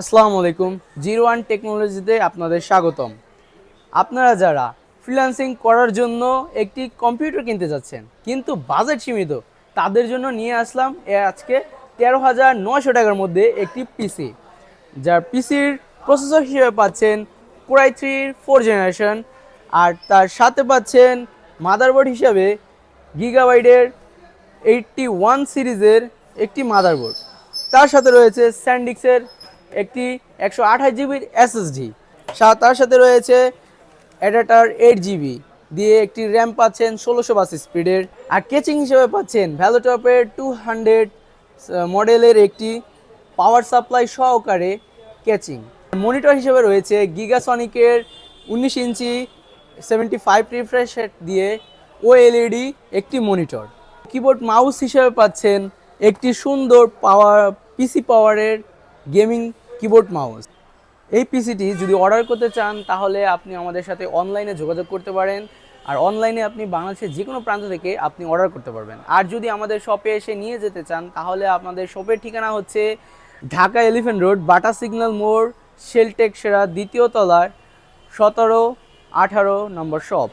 আসসালামু আলাইকুম। Zero one টেকনোলজিতে আপনাদের স্বাগতম। আপনারা যারা ফ্রিল্যান্সিং করার জন্য একটি কম্পিউটার কিনতে যাচ্ছেন কিন্তু বাজেট সীমিত, তাদের জন্য নিয়ে আসলাম আজকে 13,900 টাকার মধ্যে একটি পিসি, যার পিসির প্রসেসর হিসেবে পাচ্ছেন কোর i3 4 জেনারেশন, আর তার সাথে পাচ্ছেন মাদারবোর্ড হিসাবে গিগাবাইটের 81 সিরিজের একটি মাদারবোর্ড। তার সাথে রয়েছে স্যান্ডিক্সের একটি 128 জিবির এসএসডি। তার সাথে রয়েছে অ্যাডাপ্টার 8 জিবি দিয়ে একটি র্যাম পাচ্ছেন 1600 বাস স্পিডের। আর কেচিং হিসেবে পাচ্ছেন ভ্যালোটপের 200 মডেলের একটি পাওয়ার সাপ্লাই সহকারে কেচিং। মনিটর হিসেবে রয়েছে গিগাসনিকের 19 ইঞ্চি 75 রিফ্রেশ রেট দিয়ে ওএলইডি একটি মনিটর। কিবোর্ড মাউস হিসেবে পাচ্ছেন একটি সুন্দর পিসি পাওয়ারের গেমিং কিবোর্ড মাউস। এই পিসিটি যদি অর্ডার করতে চান তাহলে আপনি আমাদের সাথে অনলাইনে যোগাযোগ করতে পারেন, আর অনলাইনে আপনি বাংলাদেশের যে কোনো প্রান্ত থেকে আপনি অর্ডার করতে পারবেন। আর যদি আমাদের শপে এসে নিয়ে যেতে চান তাহলে আপনাদের শপের ঠিকানা হচ্ছে ঢাকা এলিফ্যান্ট রোড, বাটা সিগন্যাল মোড়, শেলটেক সেরা দ্বিতীয় তলার 17-18 নম্বর শপ।